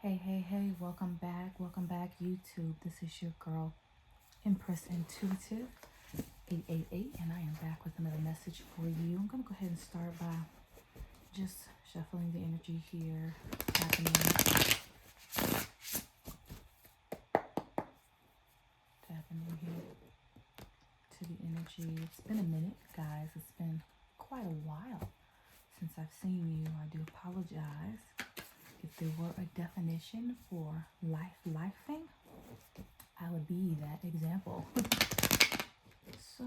Hey, welcome back, YouTube. This is your girl, Empress Intuitive 888, and I am back with another message for you. I'm going to go ahead and start by just shuffling the energy here, tapping in here to the energy. It's been a minute, guys. It's been quite a while since I've seen you. I do apologize. If there were a definition for lifing, I would be that example. So,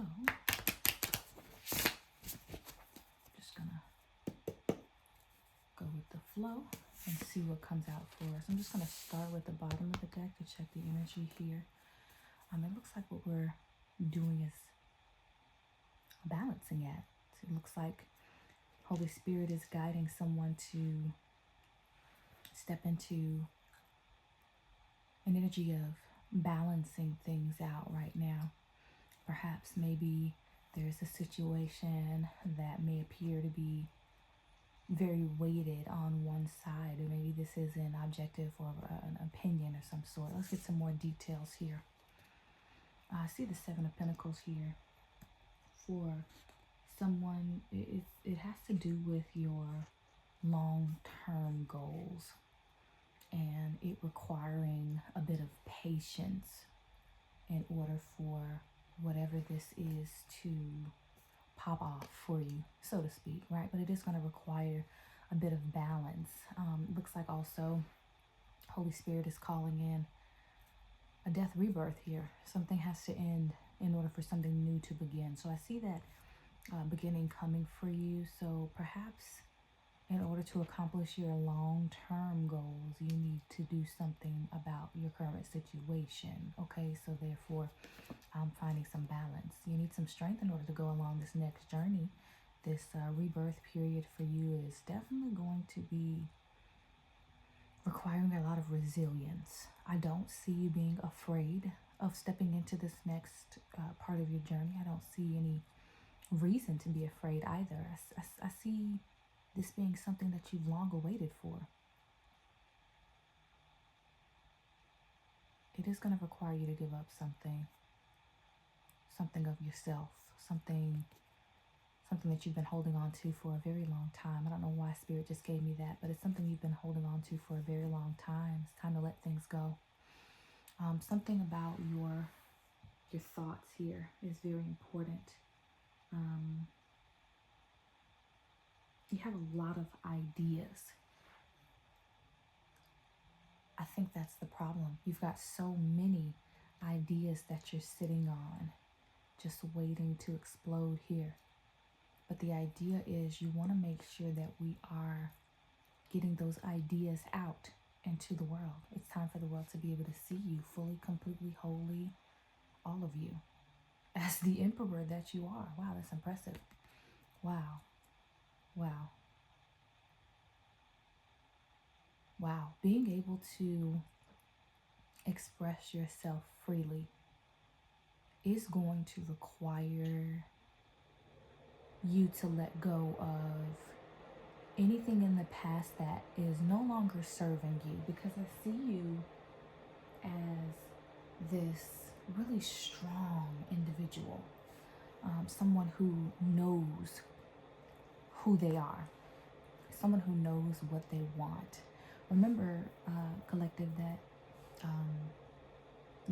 just gonna go with the flow and see what comes out for us. I'm just gonna start with the bottom of the deck to check the energy here. It looks like what we're doing is balancing act. It looks like Holy Spirit is guiding someone to step into an energy of balancing things out right now. Perhaps maybe there's a situation that may appear to be very weighted on one side, or maybe this is an objective or an opinion of some sort. Let's get some more details here. I see the Seven of Pentacles here. For someone, it has to do with your long-term goals and it requiring a bit of patience in order for whatever this is to pop off for you, so to speak, right? But it is going to require a bit of balance. Looks like also Holy Spirit is calling in a death rebirth here. Something has to end in order for something new to begin. So I see that beginning coming for you. So perhaps in order to accomplish your long-term goals, you need to do something about your current situation. Okay, so therefore, I'm finding some balance. You need some strength in order to go along this next journey. This rebirth period for you is definitely going to be requiring a lot of resilience. I don't see you being afraid of stepping into this next part of your journey. I don't see any reason to be afraid either. I see this being something that you've long awaited for. It is going to require you to give up something of yourself, something that you've been holding on to for a very long time. I don't know why Spirit just gave me that, but it's something you've been holding on to for a very long time. It's time to let things go. Something about your thoughts here is very important. You have a lot of ideas. I think that's the problem. You've got so many ideas that you're sitting on, just waiting to explode here. But the idea is you want to make sure that we are getting those ideas out into the world. It's time for the world to be able to see you fully, completely, wholly, all of you, as the emperor that you are. Wow, that's impressive. Wow. Being able to express yourself freely is going to require you to let go of anything in the past that is no longer serving you, because I see you as this really strong individual, someone who knows who they are, someone who knows what they want. Remember, collective, that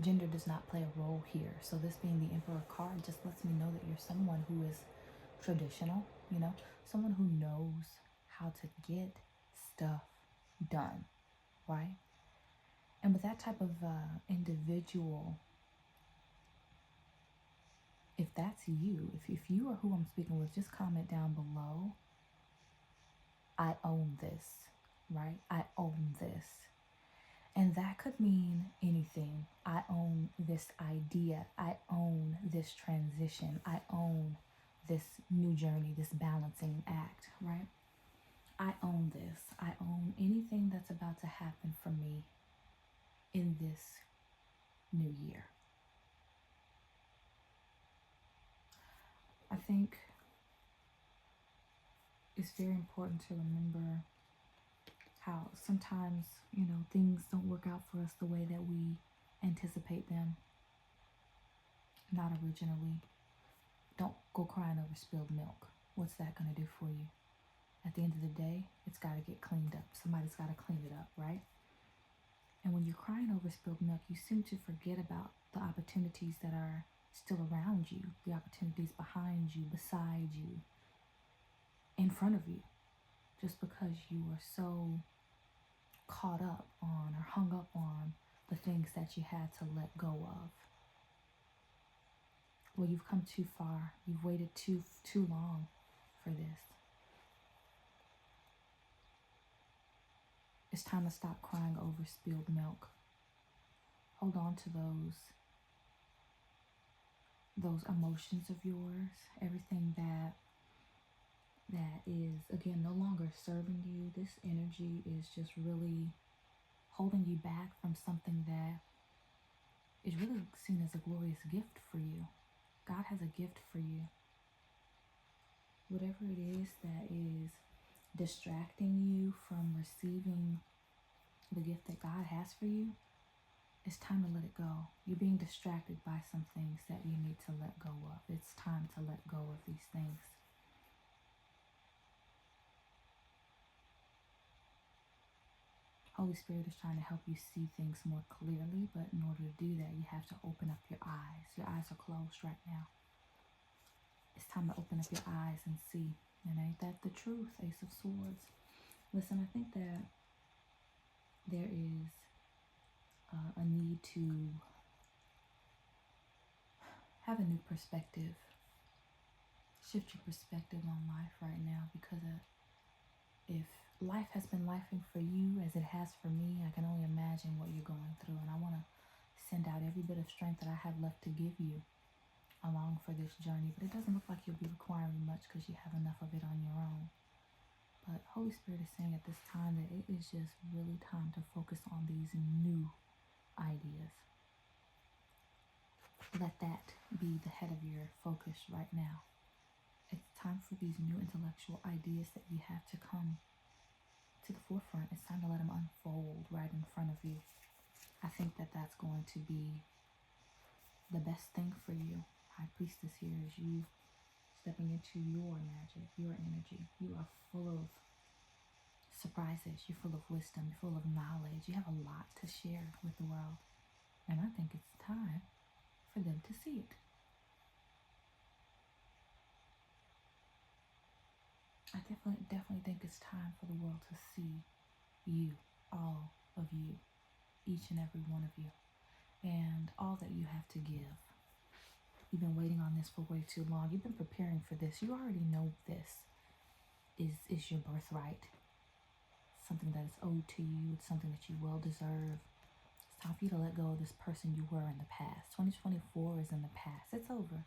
gender does not play a role here. So this being the Emperor card just lets me know that you're someone who is traditional, someone who knows how to get stuff done, right? And with that type of individual, if that's you, if you are who I'm speaking with, just comment down below. I own this, right? I own this. And that could mean anything. I own this idea. I own this transition. I own this new journey, this balancing act, right? I own this. I own anything that's about to happen for me in this new year. I think it's very important to remember how sometimes, things don't work out for us the way that we anticipate them. Not originally. Don't go crying over spilled milk. What's that going to do for you? At the end of the day, it's got to get cleaned up. Somebody's got to clean it up, right? And when you're crying over spilled milk, you seem to forget about the opportunities that are still around you, the opportunities behind you, beside you, in front of you, just because you are so caught up on or hung up on the things that you had to let go of. Well, you've come too far. You've waited too long for this. It's time to stop crying over spilled milk. Hold on to those emotions of yours, everything that is, again, no longer serving you. This energy is just really holding you back from something that is really seen as a glorious gift for you. God has a gift for you. Whatever it is that is distracting you from receiving the gift that God has for you, it's time to let it go. You're being distracted by some things that you need to let go of. It's time to let go of these things. Holy Spirit is trying to help you see things more clearly, but in order to do that, you have to open up your eyes. Your eyes are closed right now. It's time to open up your eyes and see. And ain't that the truth, Ace of Swords? Listen, I think that there is a need to have a new perspective. Shift your perspective on life right now, because if life has been lifing for you as it has for me, I can only imagine what you're going through. And I want to send out every bit of strength that I have left to give you along for this journey. But it doesn't look like you'll be requiring much because you have enough of it on your own. But Holy Spirit is saying at this time that it is just really time to focus on these new ideas. Let that be the head of your focus right now. It's time for these new intellectual ideas that you have to come to the forefront. It's time to let them unfold right in front of you. I think that that's going to be the best thing for you. High Priestess here is you stepping into your magic, your energy. You are full of surprises. You're full of wisdom. You're full of knowledge. You have a lot to share with the world. And I think it's time for them to see it. I definitely think it's time for the world to see you, all of you, each and every one of you, and all that you have to give. You've been waiting on this for way too long. You've been preparing for this. You already know this is your birthright. Something that is owed to you. It's something that you well deserve. It's time for you to let go of this person you were in the past. 2024 is in the past. It's over.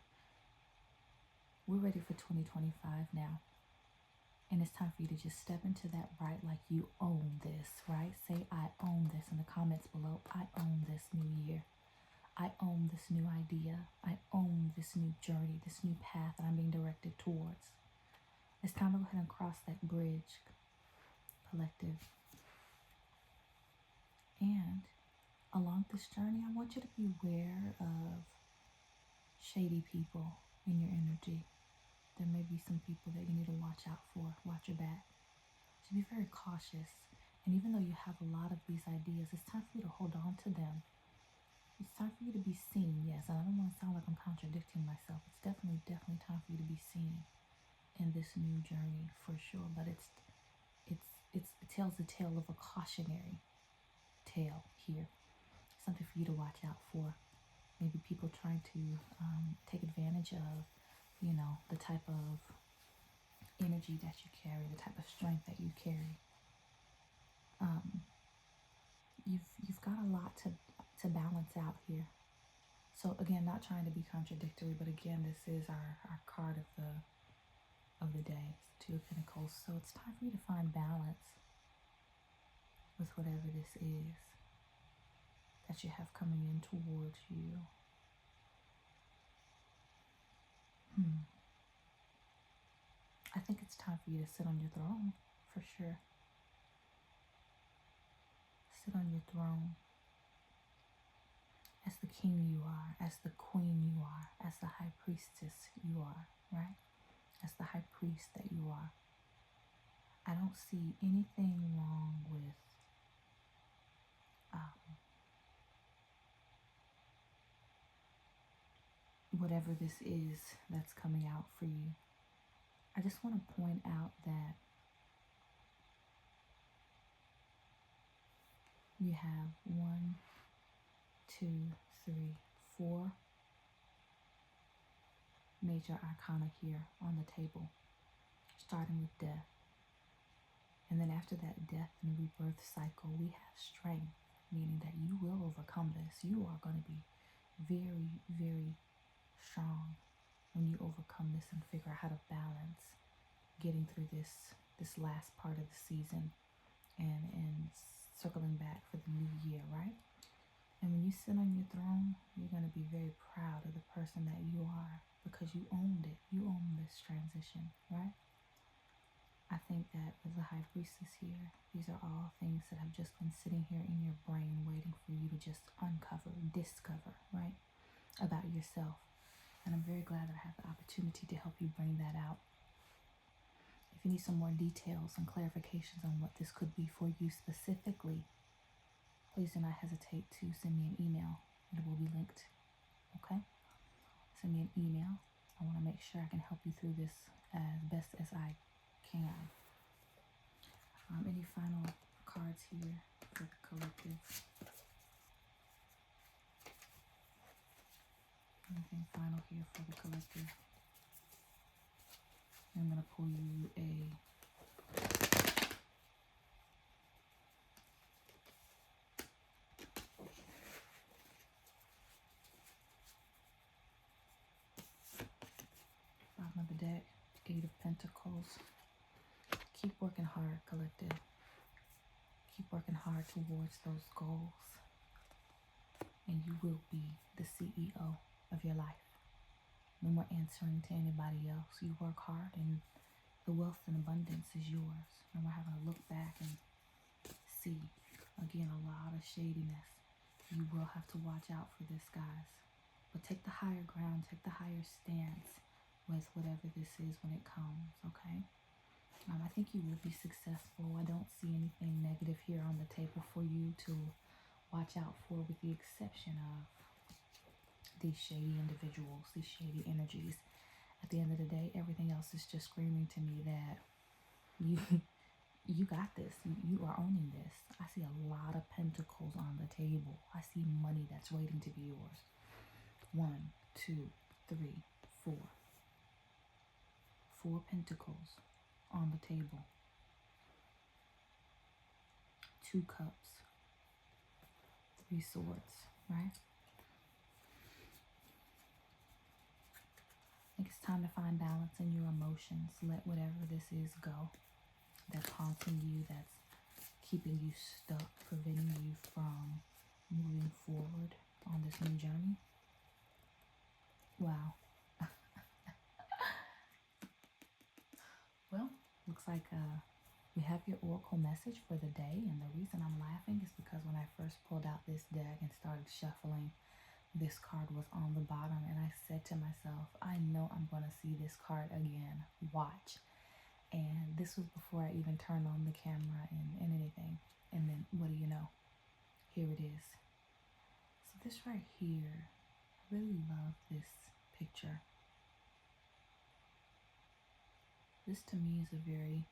We're ready for 2025 now. And it's time for you to just step into that bright like you own this, right? Say, I own this in the comments below. I own this new year. I own this new idea. I own this new journey, this new path that I'm being directed towards. It's time to go ahead and cross that bridge, collective. And along this journey, I want you to be aware of shady people in your energy. There may be some people that you need to watch out for. Watch your back. So be very cautious. And even though you have a lot of these ideas, it's time for you to hold on to them. It's time for you to be seen, yes. And I don't want to sound like I'm contradicting myself. It's definitely time for you to be seen in this new journey for sure. But it tells the tale of a cautionary tale here. Something for you to watch out for. Maybe people trying to take advantage of, the type of energy that you carry, the type of strength that you carry. You've got a lot to balance out here. So again, not trying to be contradictory, but again, this is our card of the day, it's Two of Pentacles. So it's time for you to find balance with whatever this is that you have coming in towards you. I think it's time for you to sit on your throne, for sure. sit on your throne as the king you are, as the queen you are, as the high priestess you are, right? As the high priest that you are. I don't see anything wrong with whatever this is that's coming out for you. I just want to point out that you have 1, 2, 3, 4 major arcana here on the table, starting with death. And then after that death and rebirth cycle, we have strength, meaning that you will overcome this. You are going to be very, very strong when you overcome this and figure out how to balance getting through this last part of the season and circling back for the new year, right? And when you sit on your throne, you're going to be very proud of the person that you are because you owned it. You own this transition, right? I think that as a high priestess here, these are all things that have just been sitting here in your brain waiting for you to just uncover, discover, right, about yourself. And I'm very glad that I have the opportunity to help you bring that out. If you need some more details and clarifications on what this could be for you specifically, please do not hesitate to send me an email. It will be linked, okay? Send me an email. I want to make sure I can help you through this as best as I can. Any final cards here for the collective? Anything final here for the collective? I'm going to pull you a bottom of the deck, 8 of Pentacles. Keep working hard, collective. Keep working hard towards those goals. And you will be the CEO of your life. No more answering to anybody else. You work hard and the wealth and abundance is yours. No more having to look back and see. Again, a lot of shadiness. You will have to watch out for this, guys. But take the higher ground. Take the higher stance with whatever this is when it comes, okay? I think you will be successful. I don't see anything negative here on the table for you to watch out for, with the exception of these shady individuals, these shady energies. At the end of the day, everything else is just screaming to me that you got this. You are owning this. I see a lot of pentacles on the table. I see money that's waiting to be yours. 1, 2, 3, 4. 4 pentacles on the table. 2 cups. 3 swords, right? I think it's time to find balance in your emotions. Let whatever this is go. That's haunting you, that's keeping you stuck, preventing you from moving forward on this new journey. Wow. Well, looks like we have your oracle message for the day, and the reason I'm laughing is because when I first pulled out this deck and started shuffling, this card was on the bottom, and I said to myself, I know I'm going to see this card again. Watch. And this was before I even turned on the camera and anything. And then, what do you know? Here it is. So this right here, I really love this picture. This to me is a very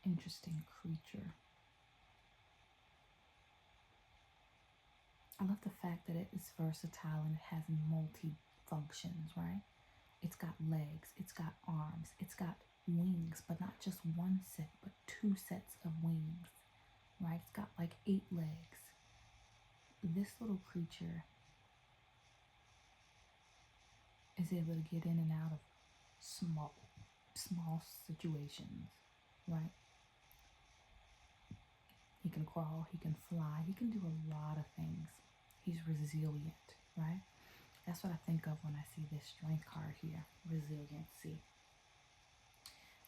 interesting creature. I love the fact that it is versatile and it has multi-functions, right? It's got legs, it's got arms, it's got wings, but not just one set, but 2 sets of wings, right? It's got like 8 legs. This little creature is able to get in and out of small situations, right? He can crawl, he can fly, he can do a lot of things. He's resilient, right? That's what I think of when I see this strength card here, resiliency.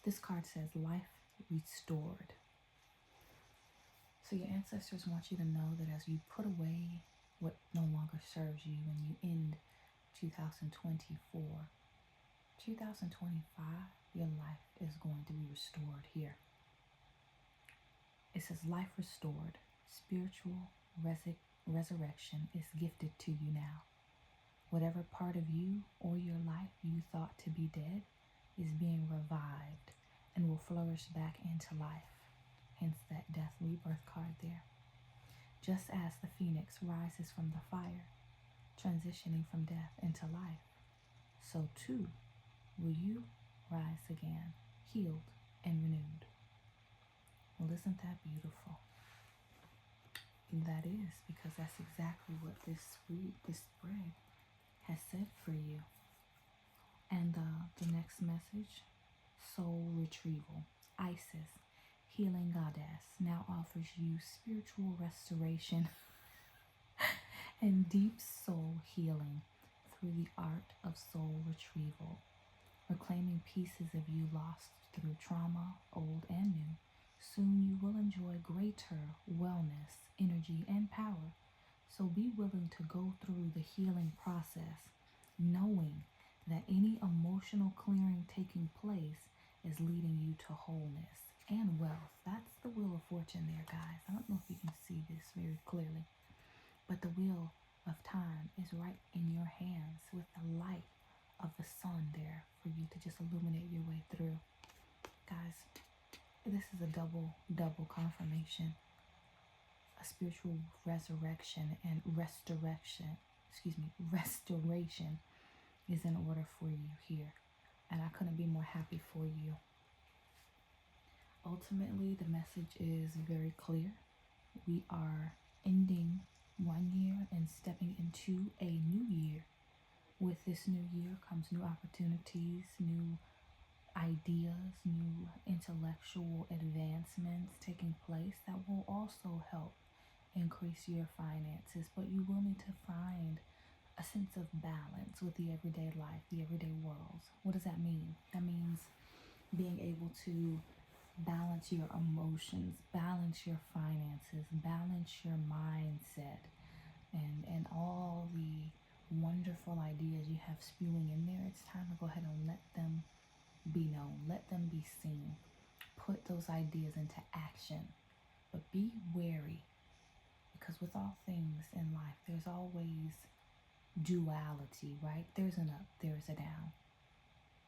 This card says life restored. So your ancestors want you to know that as you put away what no longer serves you and you end 2024, 2025, your life is going to be restored here. It says life restored, spiritual resurrection is gifted to you now. Whatever part of you or your life you thought to be dead is being revived and will flourish back into life. Hence that death rebirth card there. Just as the phoenix rises from the fire, transitioning from death into life, so too will you rise again, healed and renewed. Well, isn't that beautiful? And that is, because that's exactly what this spread has said for you. And the next message, soul retrieval. Isis, healing goddess, now offers you spiritual restoration and deep soul healing through the art of soul retrieval, reclaiming pieces of you lost through trauma, old and new. Soon you will enjoy greater wellness, energy, and power. So be willing to go through the healing process, knowing that any emotional clearing taking place is leading you to wholeness and wealth. That's the wheel of fortune there, guys. I don't know if you can see this very clearly, but the wheel of time is right in your hands with the light of the sun there for you to just illuminate your way through. Guys, this is a double confirmation. A spiritual resurrection and restoration is in order for you here. And I couldn't be more happy for you. Ultimately, the message is very clear. We are ending one year and stepping into a new year. With this new year comes new opportunities, new ideas, new intellectual advancements taking place that will also help increase your finances. But you will need to find a sense of balance with the everyday life, the everyday world. What does that mean? That means being able to balance your emotions, balance your finances, balance your mindset, and all the wonderful ideas you have spewing in there. It's time to go ahead and let them be known, let them be seen. Put those ideas into action. But be wary, because with all things in life, there's always duality, right? There's an up, there's a down.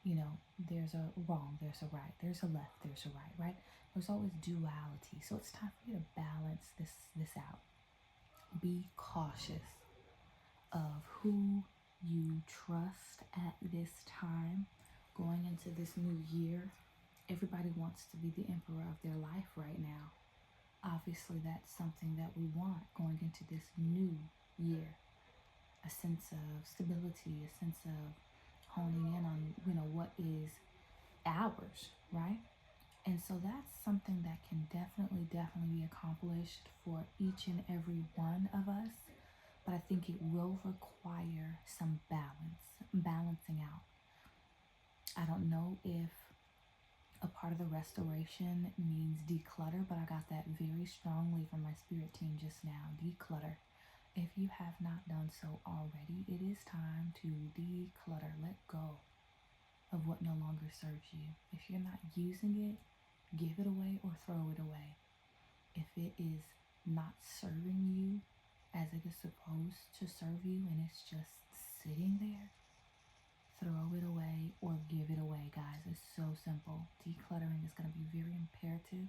You know, there's a wrong, there's a right, there's a left, there's a right, right? There's always duality. So it's time for you to balance this out. Be cautious of who you trust at this time. Going into this new year, everybody wants to be the emperor of their life right now. Obviously, that's something that we want going into this new year. A sense of stability, a sense of honing in on, what is ours, right? And so that's something that can definitely be accomplished for each and every one of us. But I think it will require some balancing out. I don't know if a part of the restoration means declutter, but I got that very strongly from my spirit team just now. Declutter. If you have not done so already, it is time to declutter. Let go of what no longer serves you. If you're not using it, give it away or throw it away. If it is not serving you as it is supposed to serve you and it's just sitting there, throw it away or give it away, guys. It's so simple. Decluttering is going to be very imperative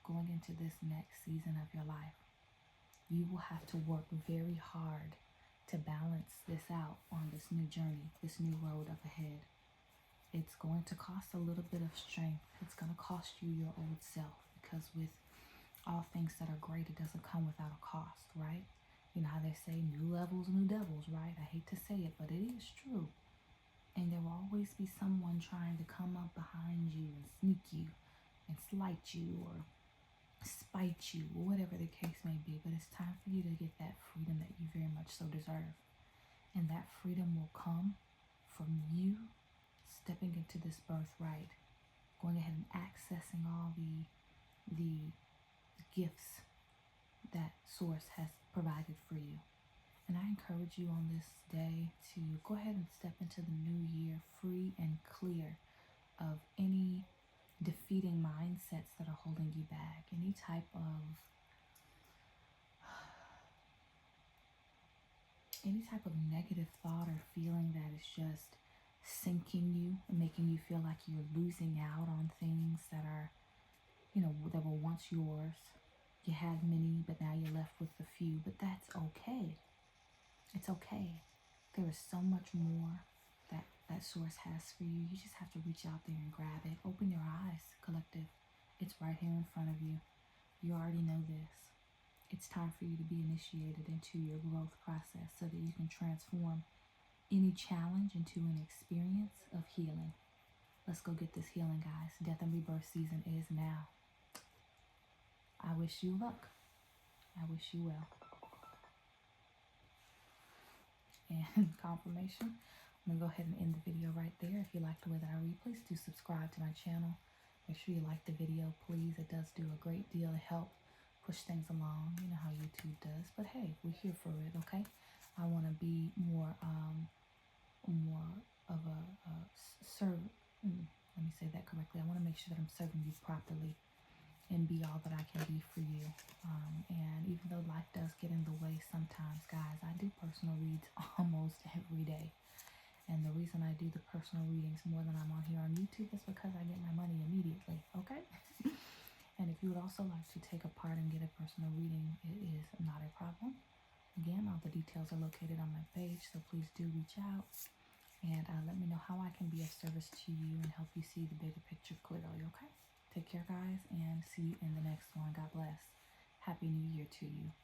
going into this next season of your life. You will have to work very hard to balance this out on this new journey, this new road up ahead. It's going to cost a little bit of strength. It's going to cost you your old self, because with all things that are great, it doesn't come without a cost, right? You know how they say new levels, new devils, right? I hate to say it, but it is true. And there will always be someone trying to come up behind you and sneak you and slight you or spite you, or whatever the case may be. But it's time for you to get that freedom that you very much so deserve. And that freedom will come from you stepping into this birthright, going ahead and accessing all the gifts Source has provided for you. And I encourage you on this day to go ahead and step into the new year free and clear of any defeating mindsets that are holding you back, any type of negative thought or feeling that is just sinking you and making you feel like you're losing out on things that are, that were once yours. You had many, but now you're left with a few, but that's okay. It's okay. There is so much more that source has for you. You just have to reach out there and grab it. Open your eyes, collective. It's right here in front of you. You already know this. It's time for you to be initiated into your growth process so that you can transform any challenge into an experience of healing. Let's go get this healing, guys. Death and rebirth season is now. I wish you luck. I wish you well. And confirmation, I'm going to go ahead and end the video right there. If you like the way that I read, please do subscribe to my channel. Make sure you like the video, please. It does do a great deal of help push things along. You know how YouTube does. But hey, we're here for it, okay? I want to be more of a serve. Let me say that correctly. I want to make sure that I'm serving you properly and be all that I can be for you. And even though life does get in the way sometimes, guys, I do personal reads almost every day. And the reason I do the personal readings more than I'm on here on YouTube is because I get my money immediately, okay? And if you would also like to take a part and get a personal reading, it is not a problem. Again, all the details are located on my page, so please do reach out and let me know how I can be of service to you and help you see the bigger picture clearly, okay? Take care, guys, and see you in the next one. God bless. Happy New Year to you.